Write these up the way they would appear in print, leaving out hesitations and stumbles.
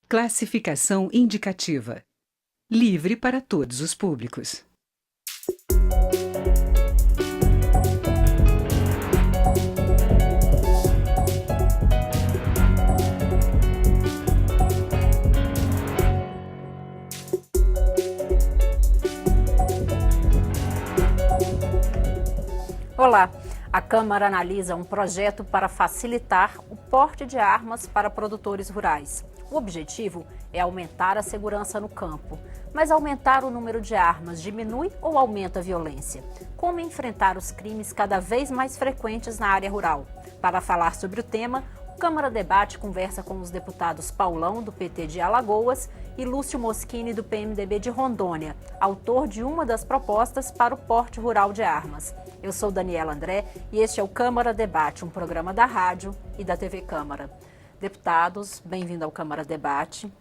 Classificação indicativa. Livre para todos os públicos. Olá, a Câmara analisa um projeto para facilitar o porte de armas para produtores rurais. O objetivo é aumentar a segurança no campo. Mas aumentar o número de armas diminui ou aumenta a violência? Como enfrentar os crimes cada vez mais frequentes na área rural? Para falar sobre o tema, o Câmara Debate conversa com os deputados Paulão, do PT de Alagoas, e Lúcio Moschini, do PMDB de Rondônia, autor de uma das propostas para o porte rural de armas. Eu sou Daniela André e este é o Câmara Debate, um programa da rádio e da TV Câmara. Deputados, bem-vindo ao Câmara Debate.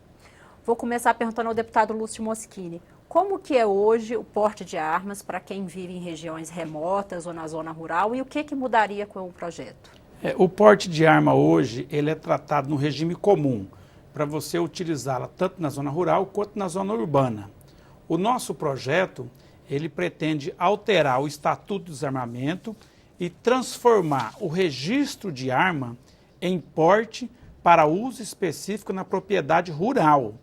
Vou começar perguntando ao deputado Lúcio Moschini, como que é hoje o porte de armas para quem vive em regiões remotas ou na zona rural e o que mudaria com o projeto? O porte de arma hoje, ele é tratado no regime comum, para você utilizá-la tanto na zona rural quanto na zona urbana. O nosso projeto, ele pretende alterar o Estatuto do Desarmamento e transformar o registro de arma em porte para uso específico na propriedade rural.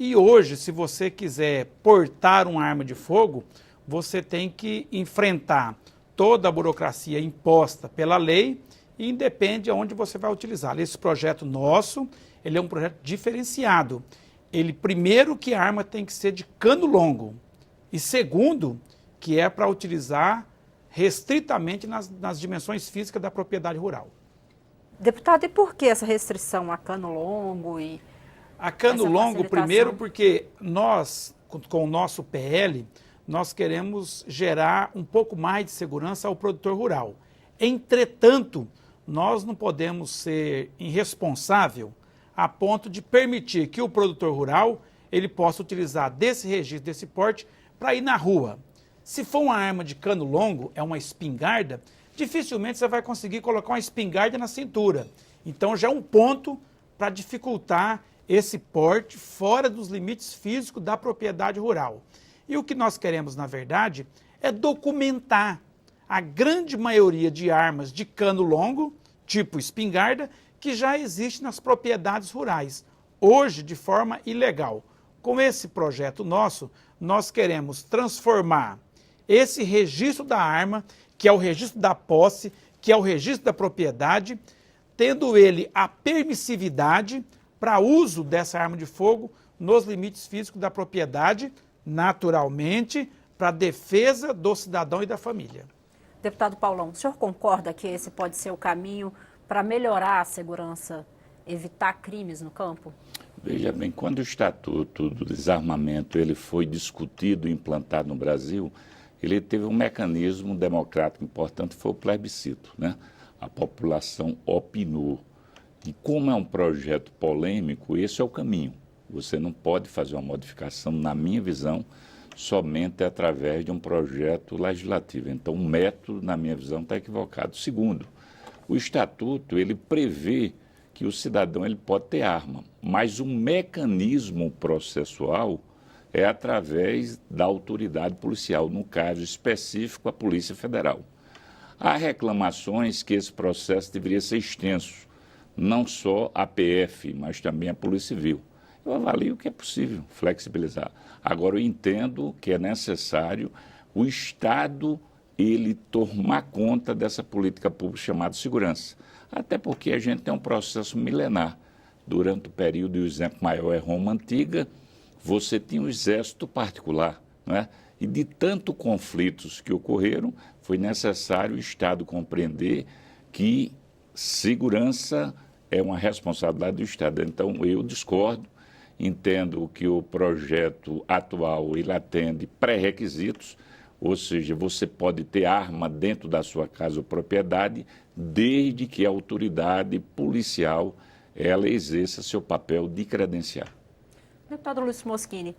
E hoje, se você quiser portar uma arma de fogo, você tem que enfrentar toda a burocracia imposta pela lei e independe de onde você vai utilizar. Esse projeto nosso, ele é um projeto diferenciado. Ele, primeiro, que a arma tem que ser de cano longo. E segundo, que é para utilizar restritamente nas dimensões físicas da propriedade rural. Deputado, e por que essa restrição a cano longo e a cano longo, primeiro, porque nós, com o nosso PL, nós queremos gerar um pouco mais de segurança ao produtor rural. Entretanto, nós não podemos ser irresponsável a ponto de permitir que o produtor rural ele possa utilizar desse registro, desse porte, para ir na rua. Se for uma arma de cano longo, é uma espingarda, dificilmente você vai conseguir colocar uma espingarda na cintura. Então já é um ponto para dificultar esse porte fora dos limites físicos da propriedade rural. E o que nós queremos, na verdade, é documentar a grande maioria de armas de cano longo, tipo espingarda, que já existe nas propriedades rurais, hoje de forma ilegal. Com esse projeto nosso, nós queremos transformar esse registro da arma, que é o registro da posse, que é o registro da propriedade, tendo ele a permissividade para uso dessa arma de fogo nos limites físicos da propriedade, naturalmente, para a defesa do cidadão e da família. Deputado Paulão, o senhor concorda que esse pode ser o caminho para melhorar a segurança, evitar crimes no campo? Veja bem, quando o Estatuto do Desarmamento ele foi discutido e implantado no Brasil, ele teve um mecanismo democrático importante, foi o plebiscito, né? A população opinou. E como é um projeto polêmico, esse é o caminho. Você não pode fazer uma modificação, na minha visão, somente através de um projeto legislativo. Então, o método, na minha visão, está equivocado. Segundo, o Estatuto, ele prevê que o cidadão ele pode ter arma, mas o mecanismo processual é através da autoridade policial, no caso específico, a Polícia Federal. Há reclamações que esse processo deveria ser extenso, não só a PF, mas também a Polícia Civil. Eu avalio que é possível flexibilizar. Agora, eu entendo que é necessário o Estado ele tomar conta dessa política pública chamada segurança. Até porque a gente tem um processo milenar. Durante o período, e o exemplo maior é Roma Antiga, você tinha um exército particular, né? E de tanto conflitos que ocorreram, foi necessário o Estado compreender que segurança é uma responsabilidade do Estado. Então, eu discordo, entendo que o projeto atual ele atende pré-requisitos, ou seja, você pode ter arma dentro da sua casa ou propriedade, desde que a autoridade policial ela exerça seu papel de credenciar. Deputado Lúcio Moschini,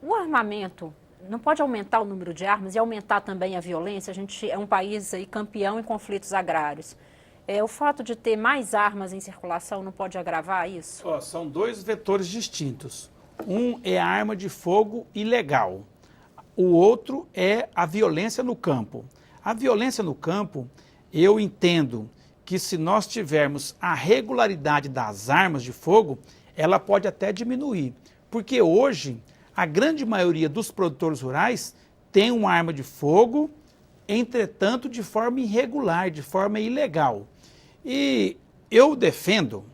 o armamento não pode aumentar o número de armas e aumentar também a violência? A gente é um país aí campeão em conflitos agrários. O fato de ter mais armas em circulação não pode agravar isso? São dois vetores distintos. Um é a arma de fogo ilegal. O outro é a violência no campo. A violência no campo, eu entendo que se nós tivermos a regularidade das armas de fogo, ela pode até diminuir. Porque hoje, a grande maioria dos produtores rurais tem uma arma de fogo, entretanto, de forma irregular, de forma ilegal. E eu defendo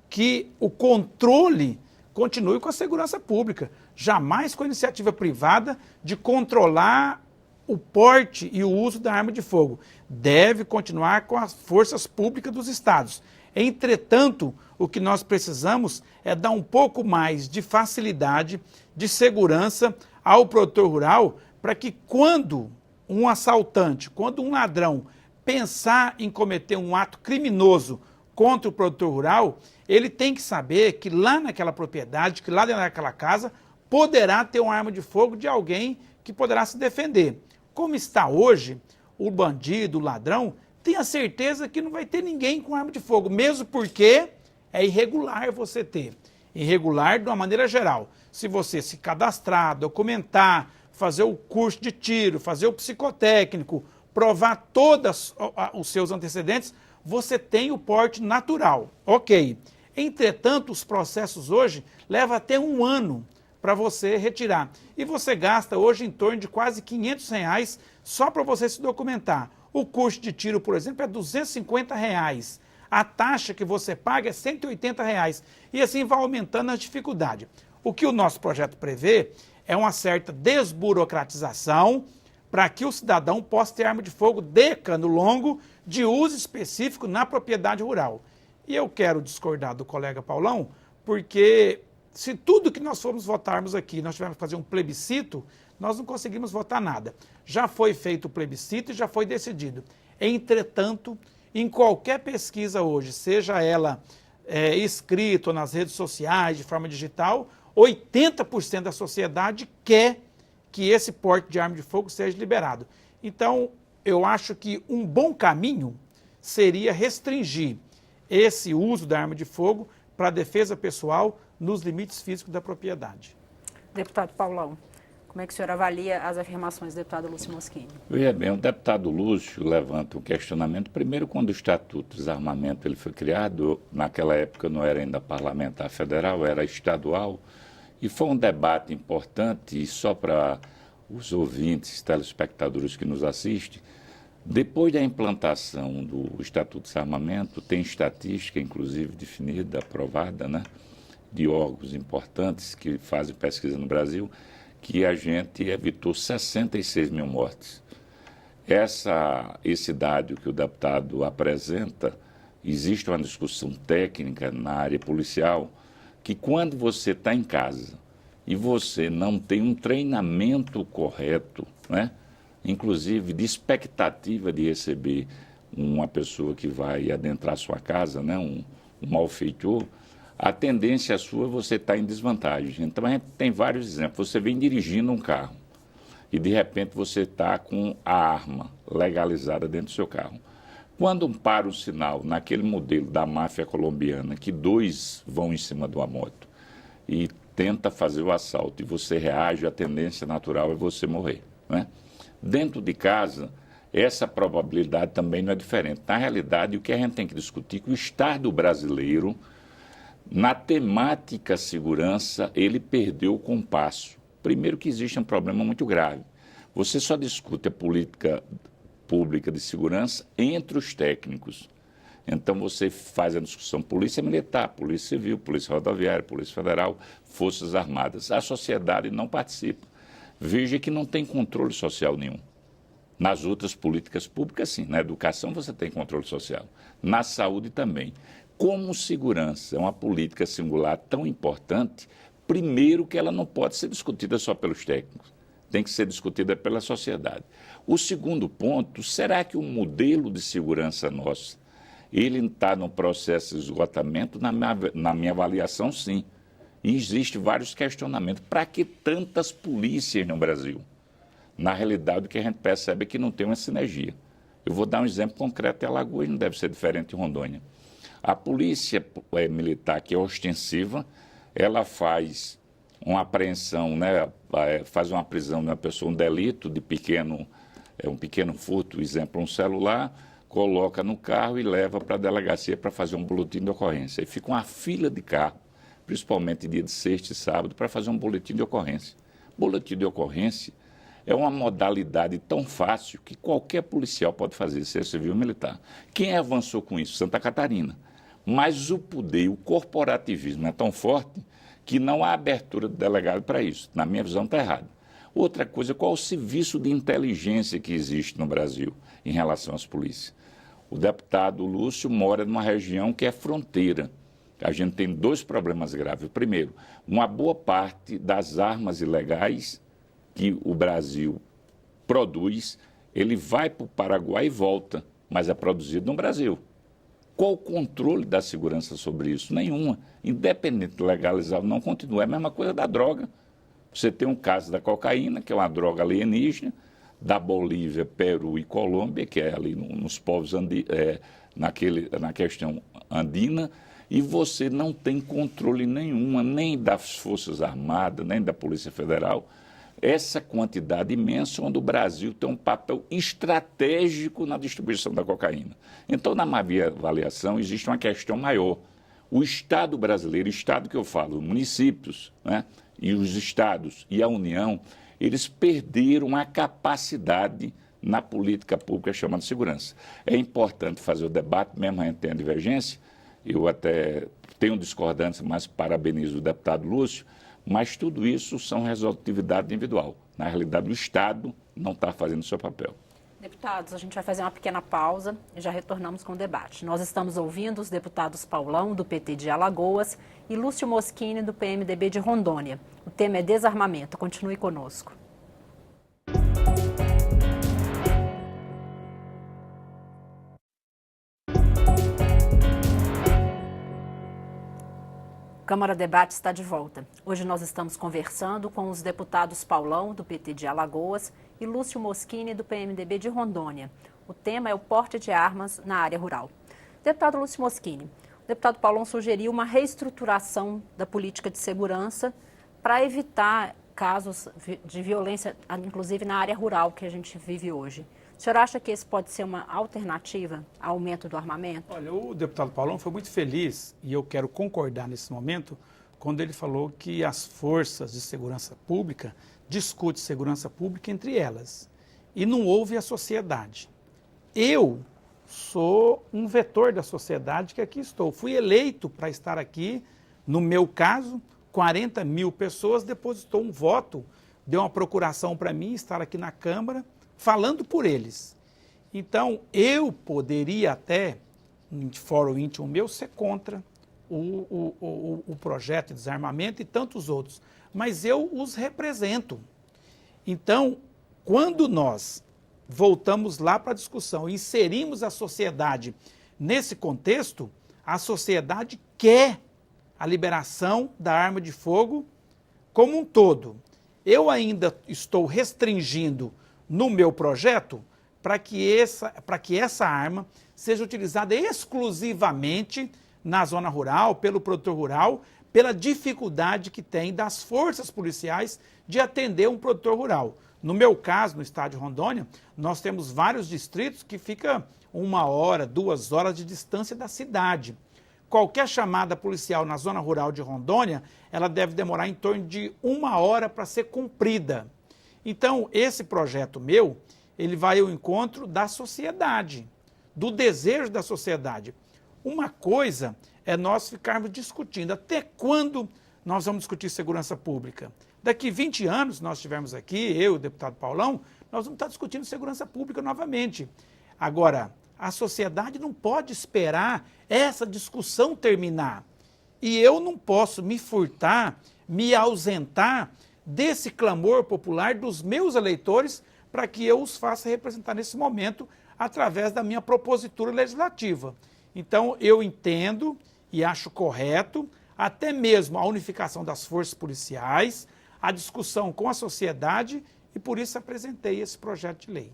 que o controle continue com a segurança pública, jamais com a iniciativa privada de controlar o porte e o uso da arma de fogo. Deve continuar com as forças públicas dos estados. Entretanto, o que nós precisamos é dar um pouco mais de facilidade, de segurança ao produtor rural, para que quando um assaltante, quando um ladrão pensar em cometer um ato criminoso contra o produtor rural, ele tem que saber que lá naquela propriedade, que lá dentro daquela casa, poderá ter uma arma de fogo de alguém que poderá se defender. Como está hoje, o bandido, o ladrão, tenha certeza que não vai ter ninguém com arma de fogo, mesmo porque é irregular você ter. Irregular de uma maneira geral. Se você se cadastrar, documentar, fazer o curso de tiro, fazer o psicotécnico, provar todos os seus antecedentes, você tem o porte natural. Ok. Entretanto, os processos hoje levam até 1 ano para você retirar. E você gasta hoje em torno de quase R$500 só para você se documentar. O custo de tiro, por exemplo, é R$250. A taxa que você paga é R$180. E assim vai aumentando a dificuldade. O que o nosso projeto prevê é uma certa desburocratização para que o cidadão possa ter arma de fogo de cano longo de uso específico na propriedade rural. E eu quero discordar do colega Paulão, porque se tudo que nós formos votarmos aqui, nós tivermos que fazer um plebiscito, nós não conseguimos votar nada. Já foi feito o plebiscito e já foi decidido. Entretanto, em qualquer pesquisa hoje, seja ela escrita ou nas redes sociais, de forma digital, 80% da sociedade quer que esse porte de arma de fogo seja liberado. Então, eu acho que um bom caminho seria restringir esse uso da arma de fogo para a defesa pessoal nos limites físicos da propriedade. Deputado Paulão, como é que o senhor avalia as afirmações do deputado Lúcio Moschini? Veja bem, o deputado Lúcio levanta um questionamento. Primeiro, quando o Estatuto de Desarmamento ele foi criado, naquela época não era ainda parlamentar federal, era estadual, e foi um debate importante, e só para os ouvintes, telespectadores que nos assistem, depois da implantação do Estatuto de Desarmamento, tem estatística, inclusive, definida, aprovada, né, de órgãos importantes que fazem pesquisa no Brasil, que a gente evitou 66 mil mortes. Esse dado que o deputado apresenta, existe uma discussão técnica na área policial, que quando você está em casa e você não tem um treinamento correto, né, inclusive de expectativa de receber uma pessoa que vai adentrar sua casa, né, um malfeitor, a tendência sua é você estar em desvantagem. Então, a gente tem vários exemplos. Você vem dirigindo um carro e, de repente, você está com a arma legalizada dentro do seu carro. Quando para o sinal, naquele modelo da máfia colombiana, que 2 vão em cima de uma moto e tenta fazer o assalto e você reage, a tendência natural é você morrer, né? Dentro de casa, essa probabilidade também não é diferente. Na realidade, o que a gente tem que discutir é que o Estado brasileiro, na temática segurança, ele perdeu o compasso. Primeiro que existe um problema muito grave. Você só discute a política pública de segurança entre os técnicos. Então você faz a discussão polícia militar, polícia civil, polícia rodoviária, polícia federal, forças armadas. A sociedade não participa. Veja que não tem controle social nenhum. Nas outras políticas públicas, sim. Na educação você tem controle social. Na saúde também. Como segurança é uma política singular tão importante, primeiro que ela não pode ser discutida só pelos técnicos, tem que ser discutida pela sociedade. O segundo ponto, será que o modelo de segurança nosso, ele está no processo de esgotamento? Na minha avaliação, sim. E existem vários questionamentos. Para que tantas polícias no Brasil? Na realidade, o que a gente percebe é que não tem uma sinergia Eu vou dar um exemplo concreto em Alagoas, não deve ser diferente em Rondônia. A polícia militar, que é ostensiva, ela faz uma apreensão, né, faz uma prisão de uma pessoa, um delito de um pequeno furto, exemplo, um celular, coloca no carro e leva para a delegacia para fazer um boletim de ocorrência. E fica uma fila de carro, principalmente dia de sexta e sábado, para fazer um boletim de ocorrência. Boletim de ocorrência é uma modalidade tão fácil que qualquer policial pode fazer, seja civil ou militar. Quem avançou com isso? Santa Catarina. Mas o poder, o corporativismo é tão forte que não há abertura do delegado para isso. Na minha visão, está errado. Outra coisa, qual o serviço de inteligência que existe no Brasil em relação às polícias? O deputado Lúcio mora numa região que é fronteira. A gente tem dois problemas graves. Primeiro, uma boa parte das armas ilegais que o Brasil produz, ele vai para o Paraguai e volta, mas é produzido no Brasil. Qual o controle da segurança sobre isso? Nenhuma. Independente de legalizar ou não, continua. É a mesma coisa da droga. Você tem um caso da cocaína, que é uma droga alienígena, da Bolívia, Peru e Colômbia, que é ali nos povos na questão andina, e você não tem controle nenhuma, nem das Forças Armadas, nem da Polícia Federal, essa quantidade imensa, onde o Brasil tem um papel estratégico na distribuição da cocaína. Então, na minha avaliação, existe uma questão maior. O Estado brasileiro, Estado que eu falo, municípios, né, e os estados e a União, eles perderam a capacidade na política pública chamada segurança. É importante fazer o debate, mesmo a gente tem a divergência, eu até tenho discordância, mas parabenizo o deputado Lúcio, mas tudo isso são resolutividade individual. Na realidade, o Estado não está fazendo o seu papel. Deputados, a gente vai fazer uma pequena pausa e já retornamos com o debate. Nós estamos ouvindo os deputados Paulão, do PT de Alagoas, e Lúcio Moschini, do PMDB de Rondônia. O tema é desarmamento. Continue conosco. Câmara Debate está de volta. Hoje nós estamos conversando com os deputados Paulão, do PT de Alagoas, e Lúcio Moschini, do PMDB de Rondônia. O tema é o porte de armas na área rural. Deputado Lúcio Moschini, o deputado Paulão sugeriu uma reestruturação da política de segurança para evitar casos de violência, inclusive na área rural que a gente vive hoje. O senhor acha que esse pode ser uma alternativa ao aumento do armamento? Olha, o deputado Paulão foi muito feliz, e eu quero concordar nesse momento, quando ele falou que as forças de segurança pública discutem segurança pública entre elas, e não ouve a sociedade. Eu sou um vetor da sociedade que aqui estou. Fui eleito para estar aqui, no meu caso, 40 mil pessoas depositou um voto, deu uma procuração para mim estar aqui na Câmara, falando por eles. Então, eu poderia até, de fórum íntimo meu, ser contra o projeto de desarmamento e tantos outros, mas eu os represento. Então, quando nós voltamos lá para a discussão e inserimos a sociedade nesse contexto, a sociedade quer a liberação da arma de fogo como um todo. Eu ainda estou restringindo no meu projeto para que essa arma seja utilizada exclusivamente na zona rural, pelo produtor rural, pela dificuldade que tem das forças policiais de atender um produtor rural. No meu caso, no estado de Rondônia, nós temos vários distritos que ficam 1 hora, 2 horas de distância da cidade. Qualquer chamada policial na zona rural de Rondônia, ela deve demorar em torno de 1 hora para ser cumprida. Então, esse projeto meu, ele vai ao encontro da sociedade, do desejo da sociedade. Uma coisa é nós ficarmos discutindo até quando nós vamos discutir segurança pública. Daqui 20 anos, nós estivermos aqui, eu, o deputado Paulão, nós vamos estar discutindo segurança pública novamente. Agora, a sociedade não pode esperar essa discussão terminar. E eu não posso me furtar, me ausentar desse clamor popular dos meus eleitores para que eu os faça representar nesse momento através da minha propositura legislativa. Então, eu entendo e acho correto até mesmo a unificação das forças policiais, a discussão com a sociedade, e por isso apresentei esse projeto de lei.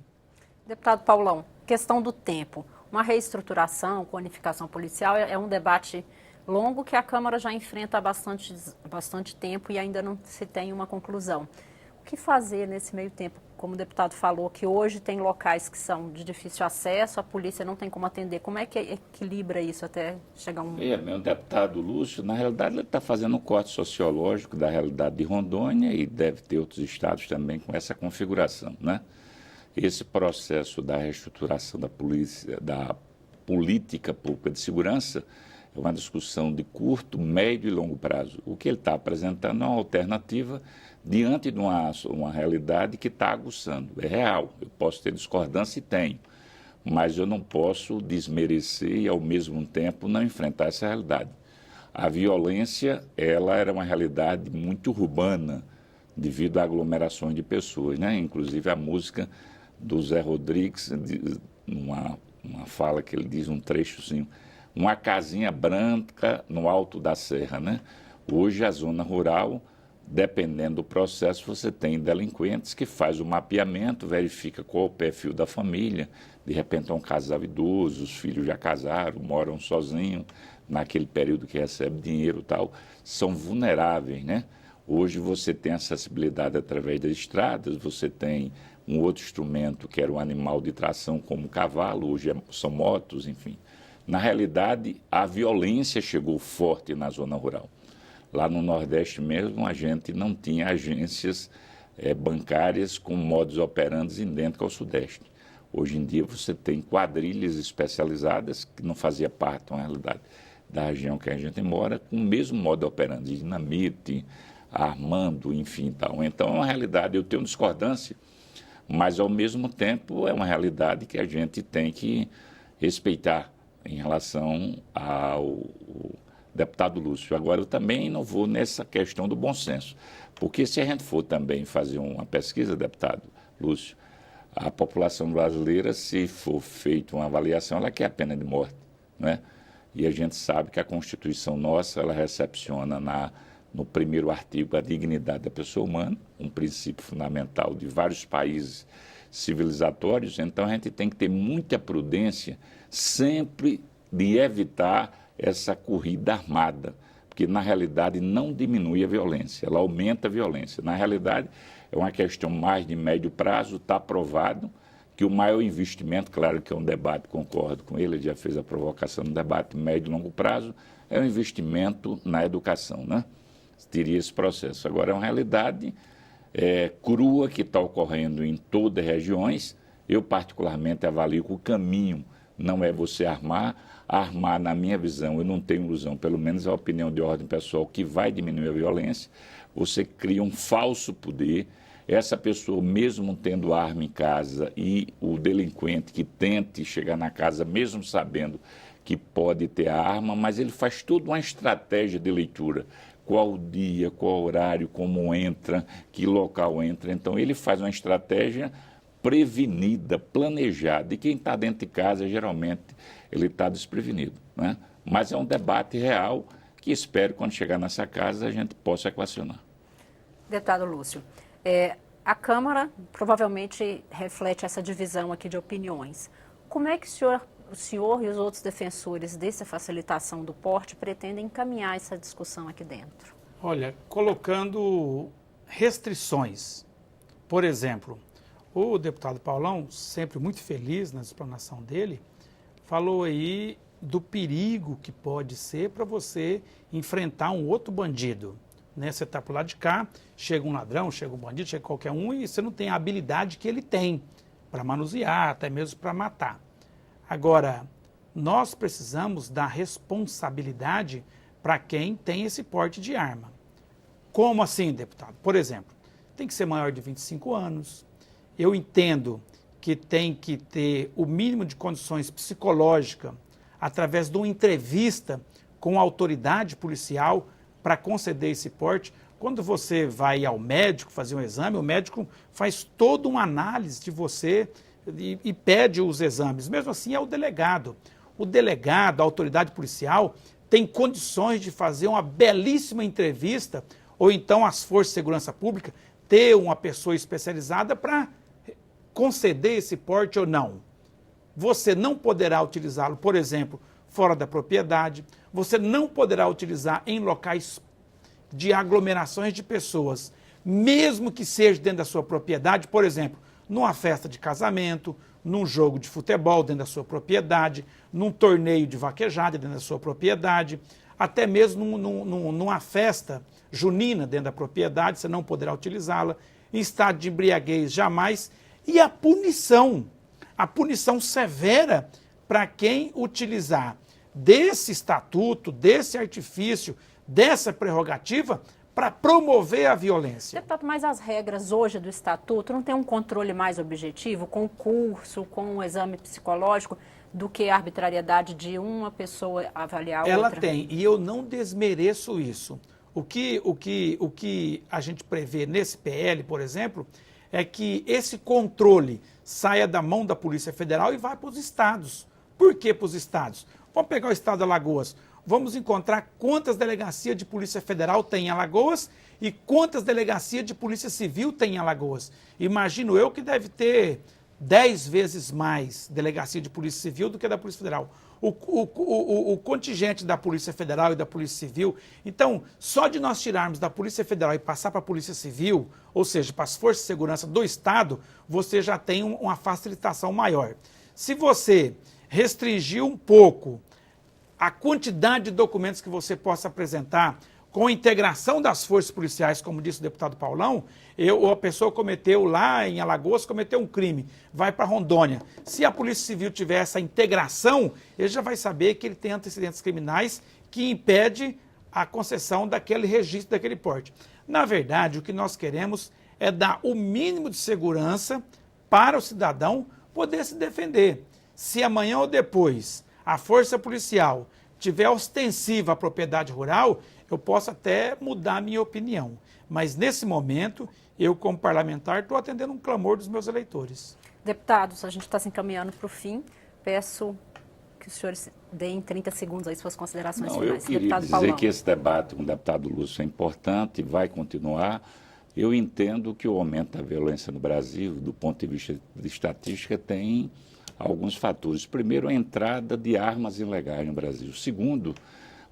Deputado Paulão, questão do tempo. Uma reestruturação com unificação policial é um debate longo que a Câmara já enfrenta há bastante tempo e ainda não se tem uma conclusão. O que fazer nesse meio tempo? Como o deputado falou, que hoje tem locais que são de difícil acesso, a polícia não tem como atender. Como é que equilibra isso até chegar um... Meu deputado Lúcio, na realidade, ele está fazendo um corte sociológico da realidade de Rondônia e deve ter outros estados também com essa configuração, né? Esse processo da reestruturação da política pública de segurança é uma discussão de curto, médio e longo prazo. O que ele está apresentando é uma alternativa diante de uma realidade que está aguçando. É real, eu posso ter discordância e tenho, mas eu não posso desmerecer e, ao mesmo tempo, não enfrentar essa realidade. A violência, ela era uma realidade muito urbana devido a aglomerações de pessoas, né? Inclusive a música do Zé Rodrigues, uma fala que ele diz, um trechozinho, uma casinha branca no alto da serra, né? Hoje a zona rural, dependendo do processo, você tem delinquentes que faz o mapeamento, verifica qual é o perfil da família, de repente é um casal idoso, os filhos já casaram, moram sozinhos, naquele período que recebe dinheiro e tal, são vulneráveis, né? Hoje você tem acessibilidade através das estradas, você tem um outro instrumento que era um animal de tração como o cavalo, hoje são motos, enfim. Na realidade, a violência chegou forte na zona rural. Lá no Nordeste mesmo, a gente não tinha agências bancárias com modus operandi idênticos ao Sudeste. Hoje em dia você tem quadrilhas especializadas, que não fazia parte, na realidade, da região que a gente mora, com o mesmo modo operandi, dinamite, armando, enfim, tal. Então, é uma realidade, eu tenho discordância, mas, ao mesmo tempo, é uma realidade que a gente tem que respeitar em relação ao deputado Lúcio. Agora, eu também não vou nessa questão do bom senso, porque se a gente for também fazer uma pesquisa, deputado Lúcio, a população brasileira, se for feita uma avaliação, ela quer a pena de morte, né? E a gente sabe que a Constituição nossa, ela recepciona no primeiro artigo a dignidade da pessoa humana, um princípio fundamental de vários países civilizatórios. Então a gente tem que ter muita prudência sempre de evitar essa corrida armada, porque na realidade não diminui a violência, ela aumenta a violência. Na realidade é uma questão mais de médio prazo, está provado que o maior investimento, claro que é um debate, concordo com ele já fez a provocação no debate médio e longo prazo, é o investimento na educação, né? Teria esse processo. Agora, é uma realidade crua que está ocorrendo em todas as regiões. Eu, particularmente, avalio que o caminho não é você armar. Armar, na minha visão, eu não tenho ilusão, pelo menos a opinião de ordem pessoal, que vai diminuir a violência. Você cria um falso poder. Essa pessoa, mesmo tendo arma em casa, e o delinquente que tente chegar na casa, mesmo sabendo que pode ter a arma, mas ele faz toda uma estratégia de leitura. Qual dia, qual horário, como entra, que local entra. Então, ele faz uma estratégia prevenida, planejada. E quem está dentro de casa, geralmente, ele está desprevenido, né? Mas é um debate real que espero, quando chegar nessa casa, a gente possa equacionar. Deputado Lúcio, a Câmara provavelmente reflete essa divisão aqui de opiniões. Como é que o senhor e os outros defensores dessa facilitação do porte pretendem encaminhar essa discussão aqui dentro? Olha, colocando restrições. Por exemplo, o deputado Paulão, sempre muito feliz na explanação dele, falou aí do perigo que pode ser para você enfrentar um outro bandido. Né? Você está por lá de cá, chega um ladrão, chega um bandido, chega qualquer um e você não tem a habilidade que ele tem para manusear, até mesmo para matar. Agora, nós precisamos dar responsabilidade para quem tem esse porte de arma. Como assim, deputado? Por exemplo, tem que ser maior de 25 anos. Eu entendo que tem que ter o mínimo de condições psicológicas através de uma entrevista com a autoridade policial para conceder esse porte. Quando você vai ao médico fazer um exame, o médico faz toda uma análise de você e pede os exames. Mesmo assim é o delegado. O delegado, a autoridade policial, tem condições de fazer uma belíssima entrevista, ou então as forças de segurança pública ter uma pessoa especializada para conceder esse porte ou não. Você não poderá utilizá-lo, por exemplo, fora da propriedade, você não poderá utilizar em locais de aglomerações de pessoas, mesmo que seja dentro da sua propriedade, por exemplo, numa festa de casamento, num jogo de futebol dentro da sua propriedade, num torneio de vaquejada dentro da sua propriedade, até mesmo numa festa junina dentro da propriedade, você não poderá utilizá-la, em estado de embriaguez jamais, e a punição severa para quem utilizar desse estatuto, desse artifício, dessa prerrogativa para promover a violência. Deputado, mas as regras hoje do estatuto não tem um controle mais objetivo, com o curso, com o exame psicológico, do que a arbitrariedade de uma pessoa avaliar a outra? Ela tem, e eu não desmereço isso. O que a gente prevê nesse PL, por exemplo, é que esse controle saia da mão da Polícia Federal e vá para os estados. Por que para os estados? Vamos pegar o estado de Alagoas. Vamos encontrar quantas delegacias de Polícia Federal tem em Alagoas e quantas delegacias de Polícia Civil tem em Alagoas. Imagino eu que deve ter 10 vezes mais delegacia de Polícia Civil do que da Polícia Federal. O contingente da Polícia Federal e da Polícia Civil. Então, só de nós tirarmos da Polícia Federal e passar para a Polícia Civil, ou seja, para as Forças de Segurança do Estado, você já tem uma facilitação maior. Se você restringir um pouco a quantidade de documentos que você possa apresentar com a integração das forças policiais, como disse o deputado Paulão, a pessoa cometeu lá em Alagoas, cometeu um crime, vai para Rondônia. Se a Polícia Civil tiver essa integração, ele já vai saber que ele tem antecedentes criminais que impede a concessão daquele registro, daquele porte. Na verdade, o que nós queremos é dar o mínimo de segurança para o cidadão poder se defender. Se amanhã ou depois a força policial tiver ostensiva à propriedade rural, eu posso até mudar a minha opinião. Mas, nesse momento, eu, como parlamentar, estou atendendo um clamor dos meus eleitores. Deputados, a gente está se encaminhando para o fim. Peço que os senhores deem 30 segundos aí suas considerações finais. Eu queria dizer que esse debate com o deputado Lúcio é importante, vai continuar. Eu entendo que o aumento da violência no Brasil, do ponto de vista de estatística, tem alguns fatores. Primeiro, a entrada de armas ilegais no Brasil. Segundo,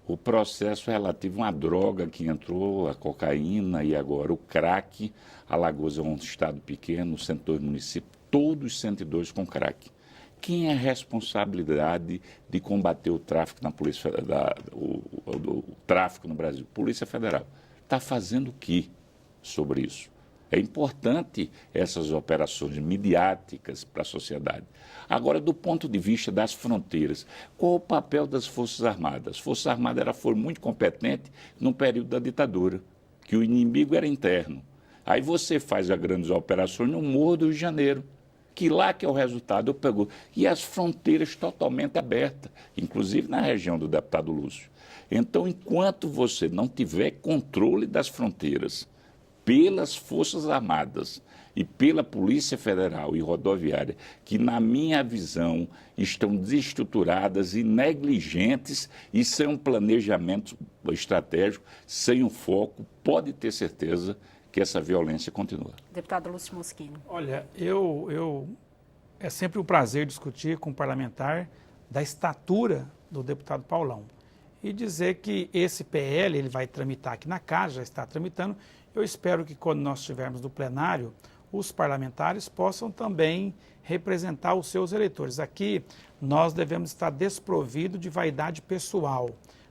o processo relativo a uma droga que entrou, a cocaína e agora o crack. Alagoas é um estado pequeno, 102 municípios, todos 102 com crack. Quem é a responsabilidade de combater o tráfico na Polícia o tráfico no Brasil? Polícia Federal. Está fazendo o que sobre isso? É importante essas operações midiáticas para a sociedade. Agora, do ponto de vista das fronteiras, qual o papel das Forças Armadas? As Forças Armadas foram muito competentes no período da ditadura, que o inimigo era interno. Aí você faz as grandes operações no Morro do Rio de Janeiro, que lá que é o resultado, eu pergunto. E as fronteiras totalmente abertas, inclusive na região do deputado Lúcio. Então, enquanto você não tiver controle das fronteiras, pelas Forças Armadas e pela Polícia Federal e Rodoviária, que, na minha visão, estão desestruturadas e negligentes e sem um planejamento estratégico, sem um foco, pode ter certeza que essa violência continua. Deputado Lúcio Moschini. Olha, é sempre um prazer discutir com o parlamentar da estatura do deputado Paulão e dizer que esse PL ele vai tramitar aqui na casa, já está tramitando. Eu espero que quando nós estivermos no plenário, os parlamentares possam também representar os seus eleitores. Aqui nós devemos estar desprovidos de vaidade pessoal.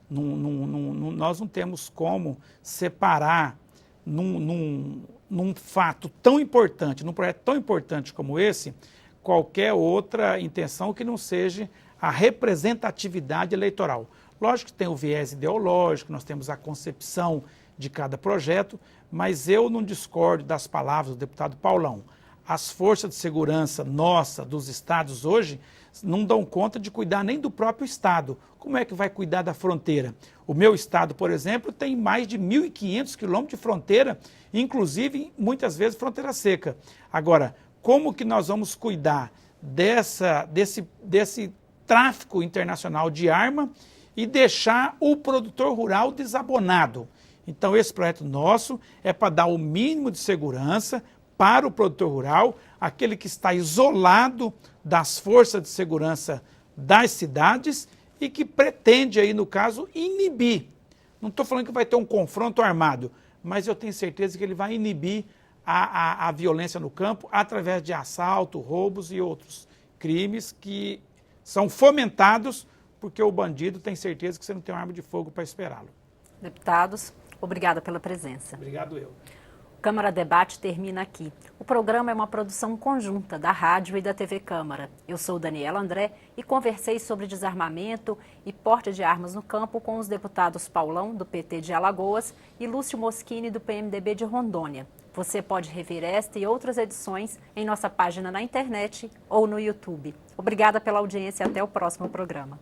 Nós não temos como separar num fato tão importante, num projeto tão importante como esse, qualquer outra intenção que não seja a representatividade eleitoral. Lógico que tem o viés ideológico, nós temos a concepção de cada projeto, mas eu não discordo das palavras do deputado Paulão. As forças de segurança nossa, dos estados hoje, não dão conta de cuidar nem do próprio estado. Como é que vai cuidar da fronteira? O meu estado, por exemplo, tem mais de 1.500 quilômetros de fronteira, inclusive, muitas vezes, fronteira seca. Agora, como que nós vamos cuidar desse tráfico internacional de arma e deixar o produtor rural desabonado? Então, esse projeto nosso é para dar o mínimo de segurança para o produtor rural, aquele que está isolado das forças de segurança das cidades e que pretende aí, no caso, inibir. Não estou falando que vai ter um confronto armado, mas eu tenho certeza que ele vai inibir a violência no campo através de assalto, roubos e outros crimes que são fomentados porque o bandido tem certeza que você não tem uma arma de fogo para esperá-lo. Deputados, obrigada pela presença. Obrigado eu. O Câmara Debate termina aqui. O programa é uma produção conjunta da Rádio e da TV Câmara. Eu sou Daniela André e conversei sobre desarmamento e porte de armas no campo com os deputados Paulão, do PT de Alagoas, e Lúcio Moschini, do PMDB de Rondônia. Você pode rever esta e outras edições em nossa página na internet ou no YouTube. Obrigada pela audiência e até o próximo programa.